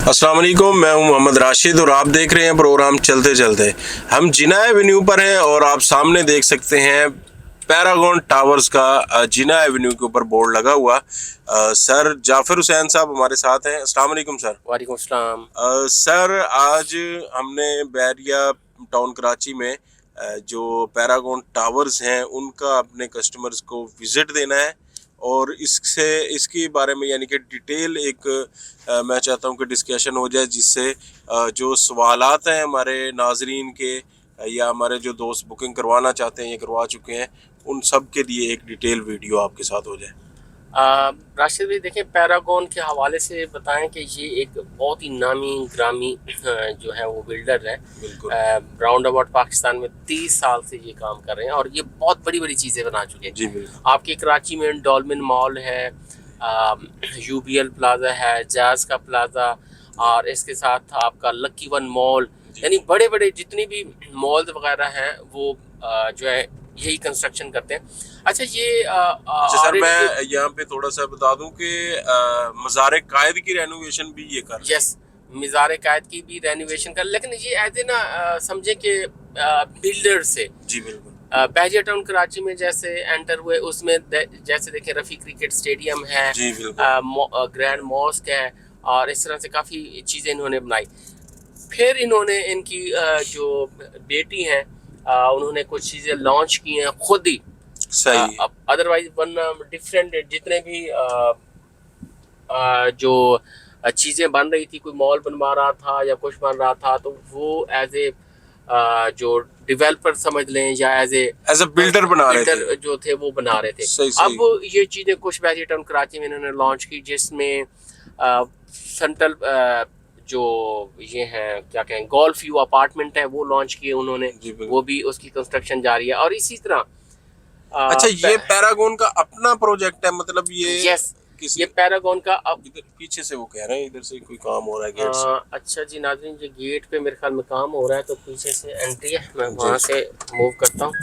अस्सलाम वालेकुम, मैं हूं मोहम्मद राशिद और आप देख रहे हैं प्रोग्राम चलते चलते। हम जिना एवेन्यू पर हैं और आप सामने देख सकते हैं पैरागॉन टावर्स का जिना एवेन्यू के ऊपर बोर्ड लगा हुआ। सर जाफर हुसैन साहब हमारे साथ हैं। अस्सलाम वालेकुम सर। वालेकुम सलाम। सर आज हमने बहरिया टाउन कराची में जो पैरागॉन टावर्स हैं उनका अपने कस्टमर्स को विज़िट देना है और इसके बारे में यानी कि डिटेल एक मैं चाहता हूं कि डिस्कशन हो जाए, जिससे जो सवालात हैं हमारे नाजरीन के या हमारे जो दोस्त बुकिंग करवाना चाहते हैं या करवा चुके हैं, उन सब के लिए एक डिटेल वीडियो आपके साथ हो जाए। राशिद भाई देखें, पैरागॉन के हवाले से बताएं कि ये एक बहुत ही नामी ग्रामी जो है वो बिल्डर है। बिल्कुल। राउंड अबाउट पाकिस्तान में 30 साल से ये काम कर रहे हैं और ये बहुत बड़ी बड़ी चीज़ें बना चुके हैं। जी बिल्कुल। आपके कराची में डॉल्मिन मॉल है, यूबीएल प्लाजा है, जाज का प्लाजा, और इसके साथ आपका लकी वन मॉल, यानी बड़े बड़े जितनी भी मॉल वगैरह हैं वो जो है यही कंस्ट्रक्शन करते हैं। अच्छा ये अच्छा सर, मैं यहाँ पे थोड़ा सा बता दूं कि मज़ार कायद की रेनोवेशन भी ये कर। यस, मज़ार कायद की भी रेनोवेशन कर, लेकिन ये एज ए ना समझे कि बिल्डर से। जी बिल्कुल। बहरिया टाउन कराची में जैसे एंटर हुए उसमें जैसे देखें रफ़ी क्रिकेट स्टेडियम है, जी बिल्कुल। ग्रैंड मॉस्क है, और इस तरह से काफ़ी चीज़ें इन्होंने बनाई। फिर इन्होंने इनकी जो बेटी हैं उन्होंने कुछ चीज़ें लॉन्च की हैं खुद ही। सही। अदरवाइज वरना डिफरेंट जितने भी जो चीज़ें बन रही थी, कोई मॉल बनवा रहा था या कुछ बन रहा था, तो वो एज ए जो डेवलपर समझ लें या एज ए बिल्डर बना रहे थे, जो थे वो बना रहे थे। सही, सही। अब ये चीज़ें कुछ बहरिया टाउन कराची में इन्होंने लॉन्च की, जिसमें सेंट्रल जो ये हैं क्या कहें गोल्फ व्यू अपार्टमेंट है वो लॉन्च किए उन्होंने, वो भी उसकी कंस्ट्रक्शन जारी है। और इसी तरह अच्छा ये पैरागॉन का अपना प्रोजेक्ट है, मतलब ये? यस, ये पैरागॉन का। अब इधर पीछे से वो कह रहे हैं इधर से कोई काम हो रहा है गेट से। अच्छा जी नाज़रीन, ये गेट पे मेरे ख्याल में काम हो रहा है, तो पीछे से एंट्री है, मैं वहाँ से मूव करता हूँ।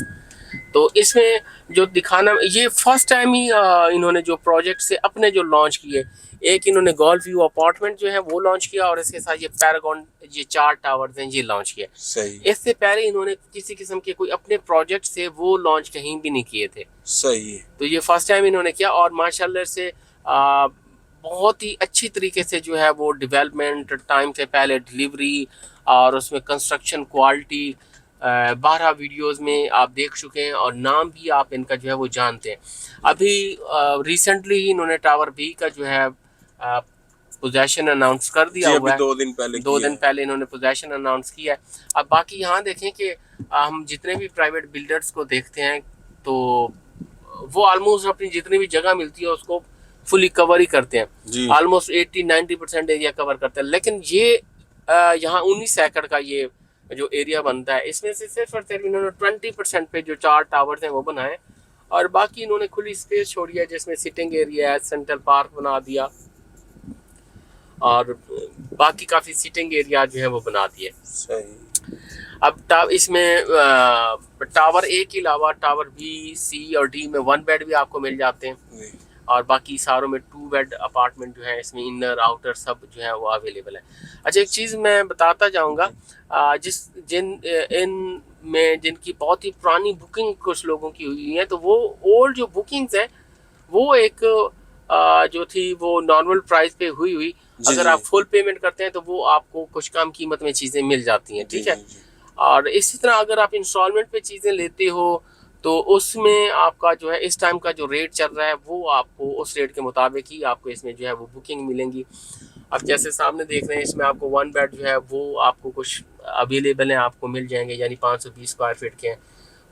तो इसमें जो दिखाना, ये फर्स्ट टाइम ही इन्होंने जो प्रोजेक्ट से अपने जो लॉन्च किए, एक इन्होंने गोल्फ व्यू अपार्टमेंट जो है वो लॉन्च किया, और इसके साथ ये पैरागॉन ये 4 टावर्स हैं ये लॉन्च किए। सही। इससे पहले इन्होंने किसी किस्म के कोई अपने प्रोजेक्ट से वो लॉन्च कहीं भी नहीं किए थे। सही। तो ये फर्स्ट टाइम इन्होंने किया, और माशाल्लाह से बहुत ही अच्छी तरीके से जो है वो डेवलपमेंट, टाइम से पहले डिलीवरी, और उसमें कंस्ट्रक्शन क्वालिटी 12 वीडियोस में आप देख चुके हैं, और नाम भी आप इनका जो है वो जानते हैं। अभी रिसेंटली ही इन्होंने टावर बी का जो है पोजेशन अनाउंस कर दिया हुआ है। 2 दिन पहले इन्होंने पोजेशन अनाउंस किया है। अब बाकी यहाँ देखें कि हम जितने भी प्राइवेट बिल्डर्स को देखते हैं तो वो ऑलमोस्ट अपनी जितनी भी जगह मिलती है उसको फुली कवर ही करते हैं, ऑलमोस्ट 80-90% एरिया कवर करते हैं। लेकिन ये यहाँ 19 एकड़ का ये जो एरिया बनता है, इसमें से सिर्फ और सिर्फ इन्होंने 20% पे जो 4 टावर्स हैं वो बनाए, और बाकी इन्होंने खुली स्पेस छोड़ी है, जिसमें सिटिंग एरिया है, सेंट्रल पार्क बना दिया, और बाकी काफ़ी सिटिंग एरिया जो है वो बना दिए। अब इसमें टावर ए के अलावा टावर बी, सी और डी में 1 बेड भी आपको मिल जाते हैं, और बाकी सारों में 2 बेड अपार्टमेंट जो है इसमें इनर आउटर सब जो है वो अवेलेबल है। अच्छा एक चीज़ मैं बताता जाऊंगा, इन में जिनकी बहुत ही पुरानी बुकिंग कुछ लोगों की हुई है, तो वो ओल्ड जो बुकिंग्स है वो एक जो थी वो नॉर्मल प्राइस पे हुई अगर आप फुल पेमेंट करते हैं तो वो आपको कुछ कम कीमत में चीज़ें मिल जाती हैं, ठीक है। और इसी तरह अगर आप इंस्टॉलमेंट पे चीज़ें लेते हो तो उसमें आपका जो है इस टाइम का जो रेट चल रहा है वो आपको उस रेट के मुताबिक ही आपको इसमें जो है वो बुकिंग मिलेंगी। अब जैसे सामने देख रहे हैं, इसमें आपको 1 बेड जो है वो आपको कुछ अवेलेबल है, आपको मिल जाएंगे, यानी 520 स्क्वायर फीट के हैं,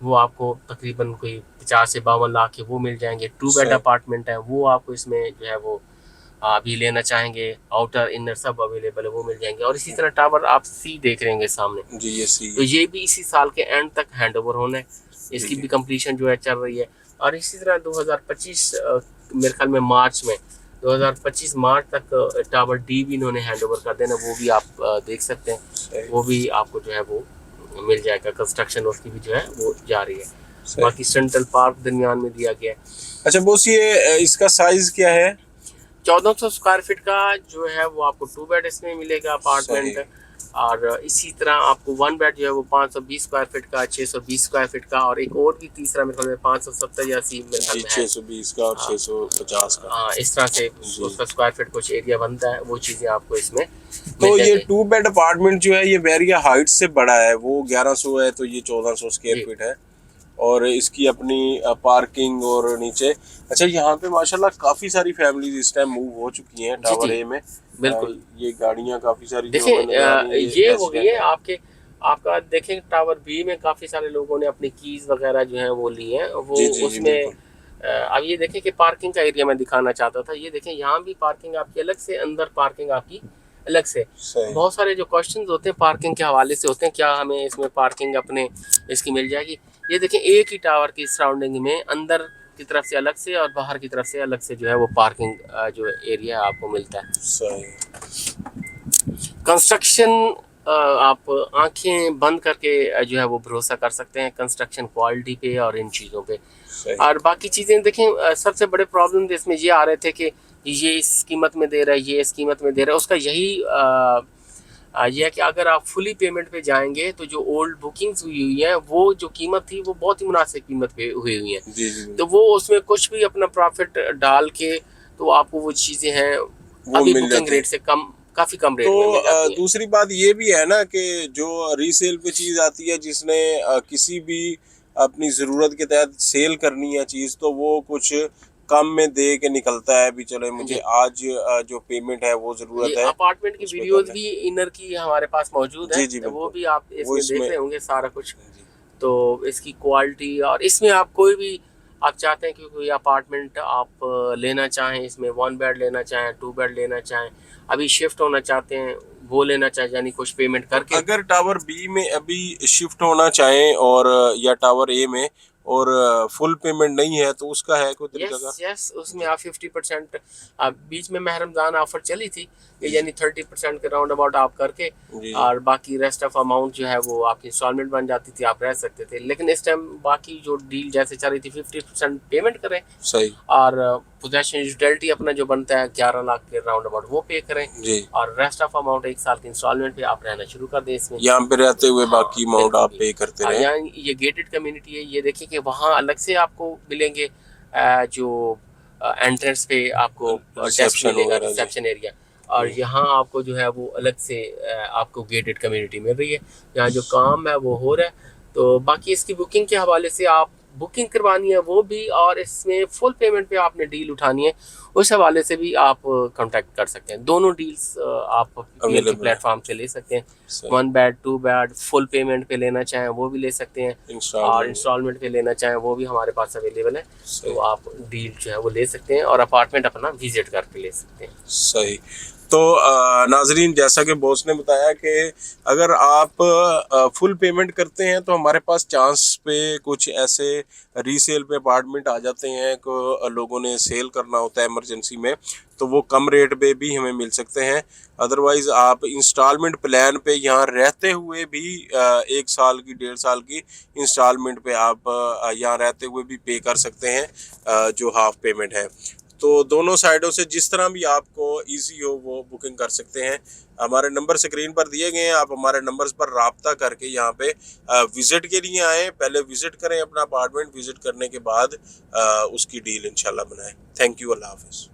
वो आपको तकरीबन कोई 50 से 52 लाख के वो मिल जाएंगे। 2 बेड अपार्टमेंट है वो आपको इसमें जो है वो अभी लेना चाहेंगे, आउटर इनर सब अवेलेबल है वो मिल जाएंगे। और इसी तरह टावर आप सी देख रहे होंगे सामने जी, ये सी, तो ये भी इसी साल के एंड तक हैंड ओवर होना है, इसकी भी कंप्लीशन जो है चल रही है। और इसी तरह 2025 मेरे ख्याल में मार्च में 2025 मार्च तक टावर डी भी इन्होंने हैंड ओवर कर देना, वो भी आप देख सकते हैं, वो भी आपको जो है वो मिल जाएगा। कंस्ट्रक्शन उसकी भी जो है वो जारी है। बाकी सेंट्रल पार्क दरमियान में दिया गया है। अच्छा बॉस, ये इसका साइज क्या है? 1400 स्क्वायर फीट का जो है वो आपको 2 बेड इसमें मिलेगा अपार्टमेंट। और इसी तरह आपको 1 बेड जो है वो 520 स्क्वायर फीट का, 620 स्क्वायर फीट का, और एक और भी तीसरा मेरे ख्याल में 570 या 80 मेरे ख्याल में है, 620 का और 650 का। हाँ, इस तरह से उसका स्क्वायर फीट कुछ एरिया बनता है, वो चीज़ें आपको इसमें तो मिल ये जाएंगी। 2 बेड अपार्टमेंट जो है ये बैरिया हाइट से बड़ा है, वो 1100 है तो ये 1400 स्क्वायर जी। फीट है। और इसकी अपनी पार्किंग और नीचे, अच्छा यहाँ पे माशाल्लाह काफी सारी फैमिलीज इस टाइम मूव हो चुकी हैं जी टावर जी, ए में। बिल्कुल। ये गाड़ियाँ काफी सारी जो देखिए हमें नजर आ रही हैं, ये हो गई रेजिडेंट है है। आपके, आपका देखें टावर बी में काफ़ी सारे लोगों ने अपनी कीज़ वगैरह जो हैं वो ली हैं, वो जी जी जी उसमें बिल्कुल। अब ये देखें कि पार्किंग का एरिया मैं दिखाना चाहता था। ये देखें यहाँ भी पार्किंग आपकी अलग से, अंदर पार्किंग आपकी अलग से। सही। बहुत सारे जो क्वेश्चंस होते हैं पार्किंग के हवाले से होते हैं, क्या हमें इसमें पार्किंग अपने इसकी मिल जाएगी। ये देखें एक ही टावर की सराउंडिंग में अंदर की तरफ से अलग से और बाहर की तरफ से अलग से जो है वो पार्किंग जो एरिया आपको मिलता है। सही। कंस्ट्रक्शन आप आंखें बंद करके जो है वो भरोसा कर सकते हैं कंस्ट्रक्शन क्वालिटी पे और इन चीज़ों पे। सही। और बाकी चीज़ें देखें, सबसे बड़े प्रॉब्लम इसमें ये आ रहे थे कि ये इस कीमत में दे रहा है, ये इस कीमत में दे रहा है। उसका यही ये है कि अगर आप फुली पेमेंट पे जाएंगे तो जो ओल्ड बुकिंग्स हुई हुई हैं वो जो कीमत थी वो बहुत ही मुनासिब कीमत पे हुई हुई हैं। जी जी तो वो उसमें कुछ भी अपना प्रॉफिट डाल के तो आपको वो चीज़ें हैं वो अभी मिल बुकिंग जाती है। रेट से कम, काफ़ी कम रेट तो में मिल जाती हैं। दूसरी बात ये भी है ना कि जो रीसेल पे चीज़ आती है, जिसने किसी भी अपनी ज़रूरत के तहत सेल करनी है चीज़, तो वो कुछ कम में दे के निकलता है भी, चलो मुझे जी, आज जो पेमेंट है वो ये ज़रूरत है अपार्टमेंट की उसमें वीडियोस करना है। भी इनर की हमारे पास मौजूद है, जी जी वो बिल्कुल। भी आप वो इसमें देख इसमें रहे होंगे सारा कुछ। जी तो इसकी क्वालिटी, और इसमें आप कोई भी आप चाहते हैं कि कोई अपार्टमेंट आप लेना चाहें, इसमें 1 बेड लेना चाहें, 2 बेड लेना चाहें, अभी शिफ्ट होना चाहते हैं वो लेना चाहें, यानी कुछ पेमेंट करके। अगर टावर बी में अभी शिफ्ट होना चाहें और या टावर ए में और फुल पेमेंट नहीं है तो उसका है कोई तरीका यस का? यस, उसमें जी आप 50%, बीच में माह रमज़ान ऑफर चली थी कि जी यानी 30% के राउंड अबाउट आप करके जी और बाकी रेस्ट ऑफ अमाउंट जो है वो आपकी इंस्टॉलमेंट बन जाती थी, आप रह सकते थे। लेकिन इस टाइम बाकी जो डील जैसे चल रही थी 50% पेमेंट करें सही और पोजेशन यूटिलिटी अपना जो बनता है 11 लाख के राउंड अबाउट वो पे करें, जी। और रेस्ट ऑफ अमाउंट 1 साल की इंस्टॉलमेंट पे आप रहना शुरू कर दें इसमें। यहाँ पे रहते हुए हाँ, बाकी अमाउंट आप पे करते रहे। यहाँ ये गेटेड कम्युनिटी है। ये देखिए कि वहाँ अलग से आपको मिलेंगे जो एंट्रेंस पे आपको डेस्क रिसेप्शन मिलेगा, वगैरह जी। रिसेप्शन एरिया, और यहाँ आपको जो है वो अलग से आपको गेटेड कम्युनिटी मिल रही है। यहाँ जो काम है वो हो रहा है। तो बाकी इसकी बुकिंग के हवाले से आप बुकिंग करवानी है वो भी, और इसमें फुल पेमेंट पे आपने डील उठानी है उस हवाले से भी आप कांटेक्ट कर सकते हैं। दोनों डील्स आप PLT अवेलेबल है। प्लेटफॉर्म से ले सकते हैं। सही। 1 बेड 2 बेड फुल पेमेंट पे लेना चाहें वो भी ले सकते हैं, और इंस्टॉलमेंट इंस्टॉलमेंट पे लेना चाहें वो भी हमारे पास अवेलेबल है। सही। तो आप डील जो है वो ले सकते हैं और अपार्टमेंट अपना विजिट करके ले सकते हैं। सही। तो नाजरीन, जैसा कि बॉस ने बताया कि अगर आप फुल पेमेंट करते हैं तो हमारे पास चांस पे कुछ ऐसे रीसेल पे अपार्टमेंट आ जाते हैं को लोगों ने सेल करना होता है इमरजेंसी में, तो वो कम रेट पे भी हमें मिल सकते हैं। अदरवाइज़ आप इंस्टॉलमेंट प्लान पे यहाँ रहते हुए भी 1 साल की 1.5 साल की इंस्टॉलमेंट पे आप यहाँ रहते हुए भी पे कर सकते हैं जो हाफ पेमेंट है। तो दोनों साइडों से जिस तरह भी आपको इजी हो वो बुकिंग कर सकते हैं। हमारे नंबर स्क्रीन पर दिए गए हैं, आप हमारे नंबर्स पर राब्ता करके यहाँ पे विज़िट के लिए आएँ। पहले विज़िट करें अपना अपार्टमेंट, विज़िट करने के बाद उसकी डील इंशाल्लाह बनाएं। थैंक यू, अल्लाह हाफ़िज़।